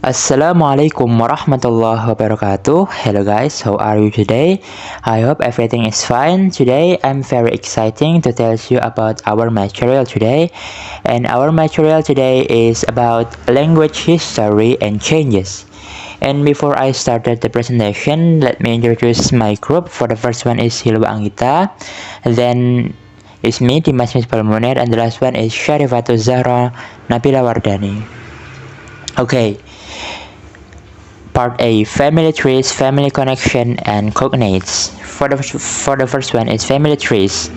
Assalamualaikum warahmatullahi wabarakatuh. Hello guys, how are you today? I hope everything is fine. Today I'm very exciting to tell you about our material today. And our material today is about language history and changes. And before I started the presentation, let me introduce my group. For the first one is Hilwa Anggita, then is me, Dimas Misbah Munir, and the last one is Syarifatul Zahra Nabila Wardani. Okay. Part A: Family trees, family connection, and cognates. For the first one is family trees.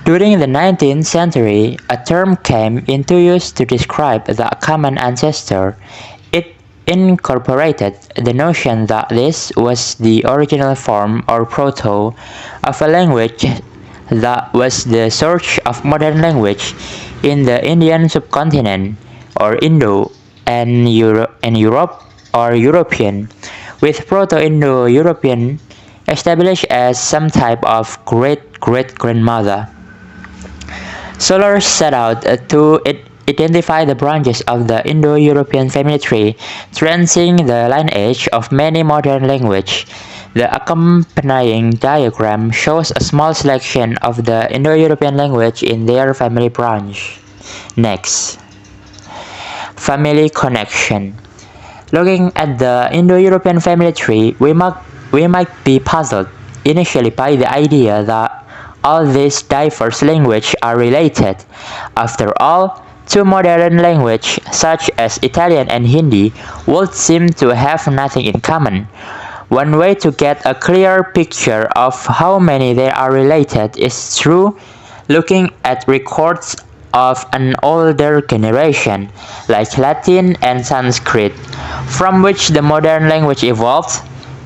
During the 19th century, a term came into use to describe the common ancestor. It incorporated the notion that this was the original form or proto of a language that was the source of modern language in the Indian subcontinent, or Indo, and Europe or European, with Proto-Indo-European established as some type of great-great-grandmother. Scholars set out to identify the branches of the Indo-European family tree, tracing the lineage of many modern languages. The accompanying diagram shows a small selection of the Indo-European language in their family branch. Next. Family connection. Looking at the Indo-European family tree, we might be puzzled initially by the idea that all these diverse languages are related. After all, two modern languages such as Italian and Hindi would seem to have nothing in common. One way to get a clear picture of how many they are related is through looking at records of an older generation, like Latin and Sanskrit, from which the modern language evolved.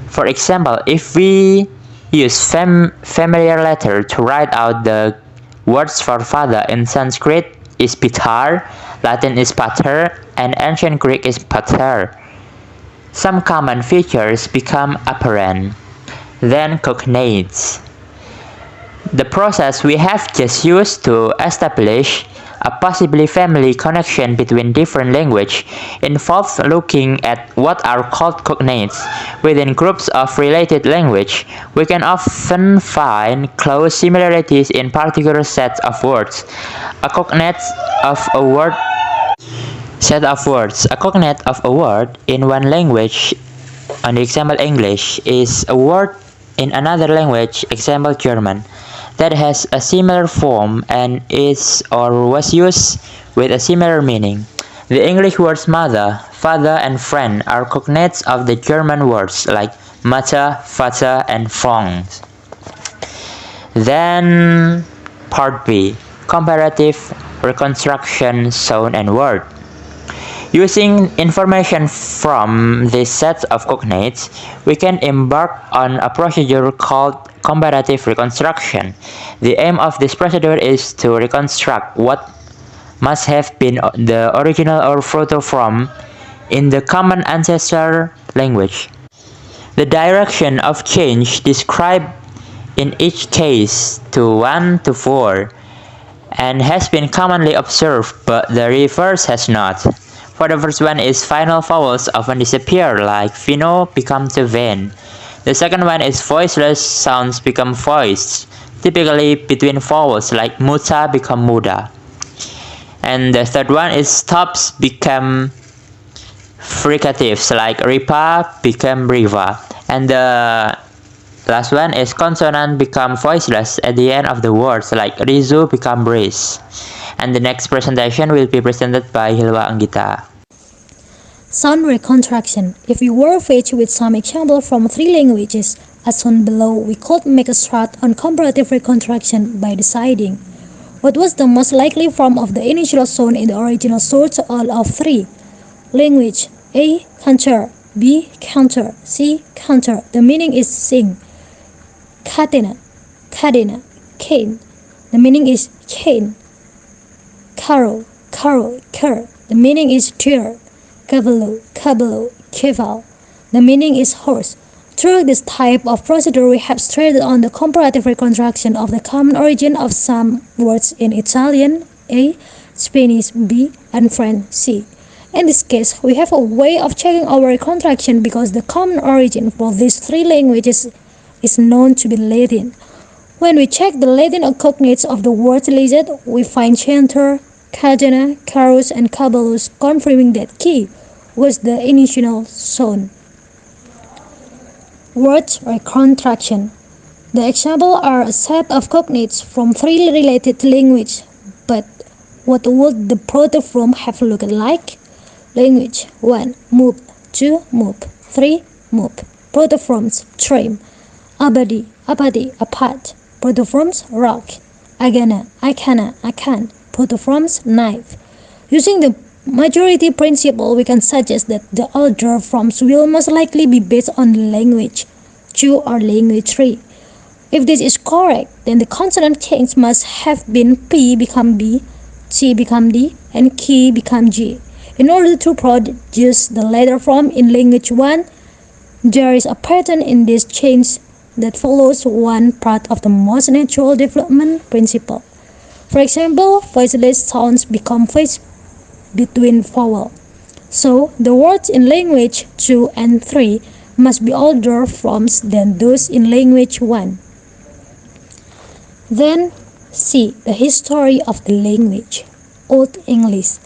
For example, if we use familiar letter to write out the words for father in Sanskrit is pitar, Latin is pater, and ancient Greek is pater, some common features become apparent. Then cognates. The process we have just used to establish a possibly family connection between different languages involves looking at what are called cognates. Within groups of related language, we can often find close similarities in particular sets of words. A cognate of a word A cognate of a word in one language, on the example English, is a word in another language, example German, that has a similar form and is or was used with a similar meaning. The English words mother, father, and friend are cognates of the German words like Mutter, Vater, and Freund. Then Part B: Comparative reconstruction, sound, and word. Using information from this set of cognates, we can embark on a procedure called comparative reconstruction. The aim of this procedure is to reconstruct what must have been the original or proto-form in the common ancestor language. The direction of change described in each case to 1 to 4 and has been commonly observed, but the reverse has not. For the first one is final vowels often disappear, like vino become to ven. The second one is voiceless sounds become voiced, typically between vowels like muta become muda. And the third one is stops become fricatives, like ripa become riva. And the last one is consonant become voiceless at the end of the words, like rizu become riz. And the next presentation will be presented by Hilwa Anggita. Sound reconstruction. If we were faced with some example from three languages, as shown below, we could make a start on comparative reconstruction by deciding what was the most likely form of the initial sound in the original source of three. Language: A. Counter, B. Counter, C. Counter. The meaning is sing. Catena, cadena, cane. The meaning is chain. Carol, carol, cur. The meaning is deer. Cavallo, caballo, cheval. The meaning is horse. Through this type of procedure, we have started on the comparative reconstruction of the common origin of some words in Italian, A, Spanish, B, and French, C. In this case, we have a way of checking our contraction because the common origin for these three languages is known to be Latin. When we check the Latin cognates of the word lizard, we find chanter, Cagena, Carus, and Caballus, confirming that key was the initial sound. Word reconstruction. The examples are a set of cognates from three related languages, but what would the proto-form have looked like? Language 1. Move 2. Move 3. Move. Proto-forms trim, abadi, apati, apart. Proto-forms rock, agana, ikana, akan. Proto-forms knife. Using the majority principle, we can suggest that the order forms will most likely be based on language 2 or language 3. If this is correct, then the consonant change must have been P become B, C become D, and K become G. In order to produce the latter form in language 1, there is a pattern in this change that follows one part of the most natural development principle. For example, voiceless sounds become voiced between vowels. So, the words in language 2 and 3 must be older forms than those in language 1. Then, C. The history of the language. Old English.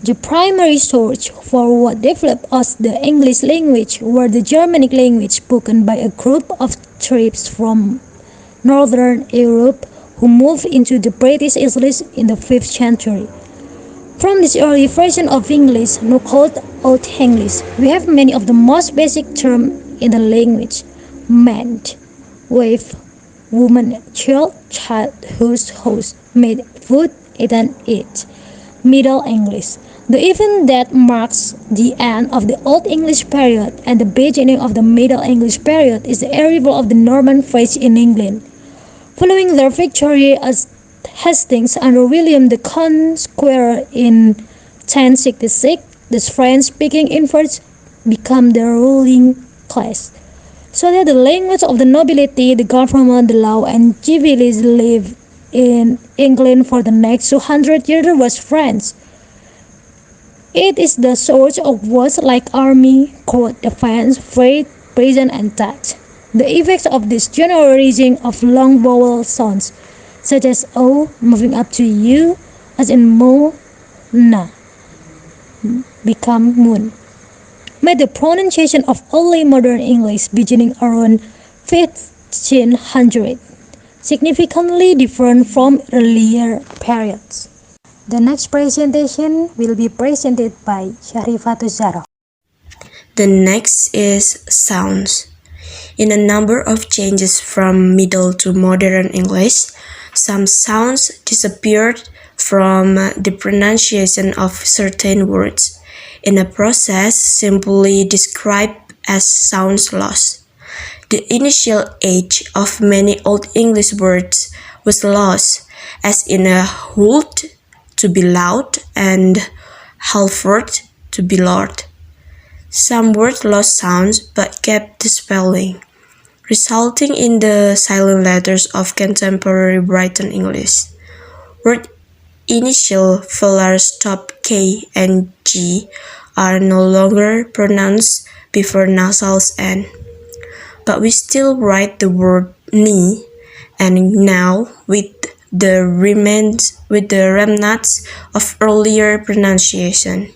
The primary source for what developed as the English language were the Germanic language spoken by a group of tribes from Northern Europe who moved into the British Isles in the 5th century. From this early version of English, now called Old English, we have many of the most basic terms in the language: man, wife, woman, child, house, maid, food, eaten, eat. Middle English. The event that marks the end of the Old English period and the beginning of the Middle English period is the arrival of the Norman French in England. Following their victory at Hastings under William the Conqueror in 1066, the French-speaking infants became the ruling class. So that the language of the nobility, the government, the law, and civilians lived in England for the next 200 years was French. It is the source of words like army, court, defense, faith, prison, and tax. The effects of this general raising of long vowel sounds, such as O moving up to U, as in mo, na, become moon, made the pronunciation of early modern English beginning around 1500 significantly different from earlier periods. The next presentation will be presented by Syahrifatul Zahra. The next is sounds. In a number of changes from Middle to Modern English, some sounds disappeared from the pronunciation of certain words, in a process simply described as sound loss. The initial age of many Old English words was lost, as in a would to be loud and Halford to be lord. Some words lost sounds but kept the spelling, resulting in the silent letters of contemporary Brighton English. Word initial velars stop K and G are no longer pronounced before nasals N. But we still write the word ni, and now with the remnants of earlier pronunciation.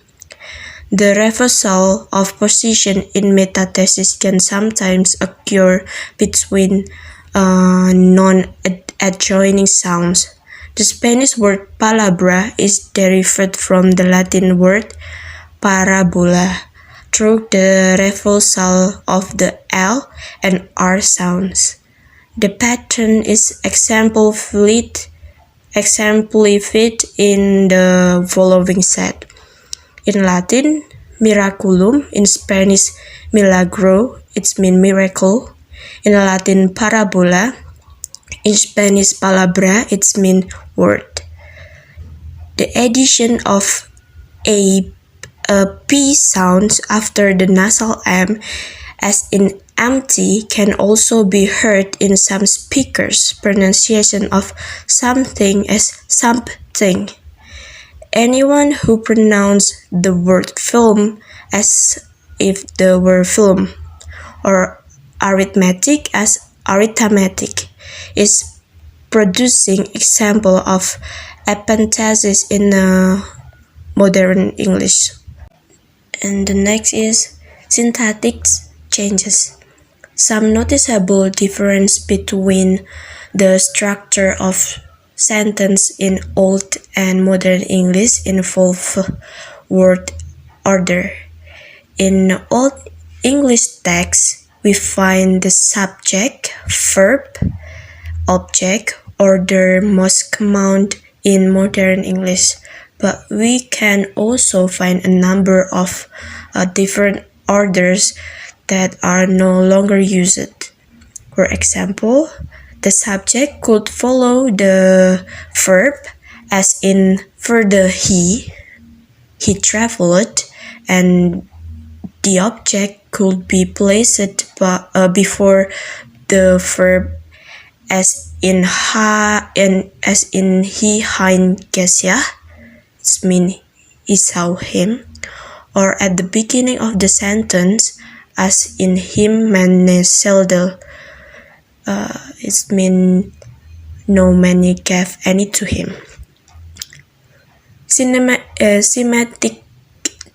The reversal of position in metathesis can sometimes occur between non-adjoining sounds. The Spanish word palabra is derived from the Latin word parabola, through the reversal of the L and R sounds. The pattern is exemplified in the following set. In Latin, miraculum, in Spanish, milagro, it means miracle. In Latin, parabola, in Spanish, palabra, it means word. The addition of a P sound after the nasal M, as in empty, can also be heard in some speakers' pronunciation of something as something. anyone who pronounces the word film as if the word film or arithmetic as arithmetic is producing example of epenthesis in modern English. And the next is syntactic changes. Some noticeable difference between the structure of sentence in Old and Modern English involve word order. In Old English text, we find the subject, verb, object order most common in Modern English, but we can also find a number of different orders that are no longer used. For example, the subject could follow the verb, as in further he traveled, and the object could be placed before the verb, as in he hein gesya, it means he saw him, or at the beginning of the sentence, as in him mane selde, it means no man gave any to him. Semantic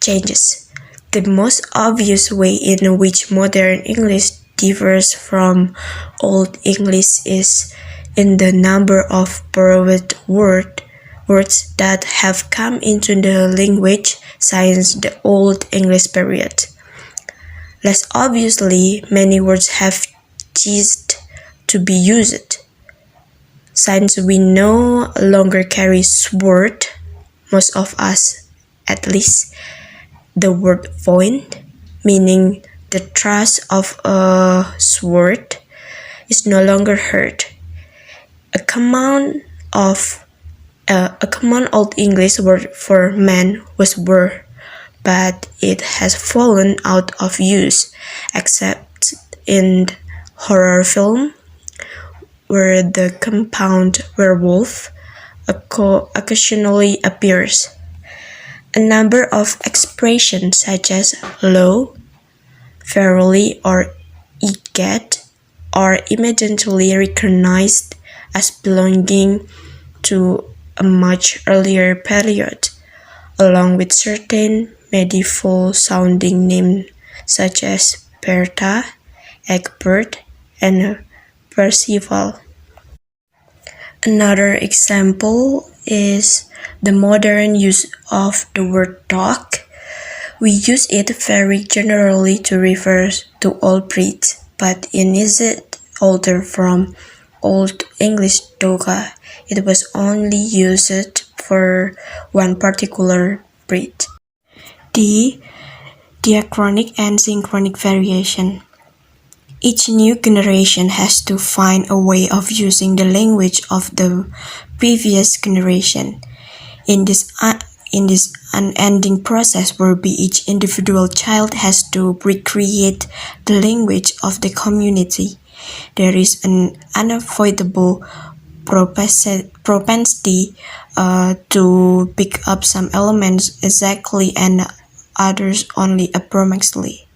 changes. The most obvious way in which modern English differs from Old English is in the number of borrowed words that have come into the language since the Old English period. Less obviously, many words have ceased to be used. Since we no longer carry sword, most of us at least, the word point, meaning the thrust of a sword, is no longer heard. A common Old English word for man was were, but it has fallen out of use, except in horror film, where the compound werewolf occasionally appears. A number of expressions such as low, verily, or egad are immediately recognized as belonging to a much earlier period, along with certain medieval-sounding names such as Bertha, Egbert, and Percival. Another example is the modern use of the word dog. We use it very generally to refer to all breeds, but it isn't altered from Old English doga. It was only used for one particular breed. D. Diachronic and synchronic variation. Each new generation has to find a way of using the language of the previous generation. In this unending process whereby each individual child has to recreate the language of the community, there is an unavoidable propensity to pick up some elements exactly and others only approximately.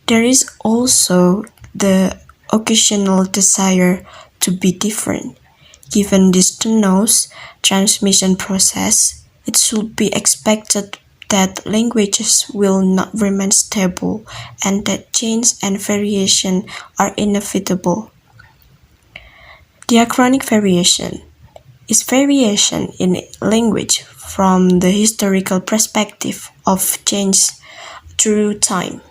There is also the occasional desire to be different. Given this tenuous transmission process, it should be expected that languages will not remain stable and that change and variation are inevitable. Diachronic variation is variation in language from the historical perspective of change through time.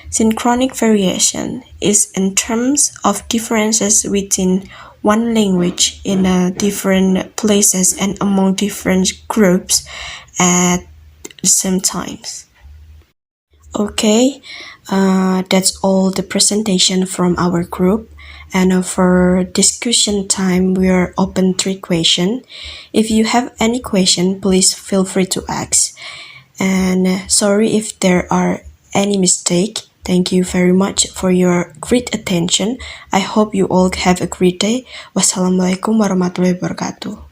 Synchronic variation is in terms of differences within one language in different places and among different groups at the same times. Okay, that's all the presentation from our group. And for discussion time, we are open 3 questions. If you have any question, please feel free to ask. And sorry if there are any mistake. Thank you very much for your great attention. I hope you all have a great day. Wassalamualaikum warahmatullahi wabarakatuh.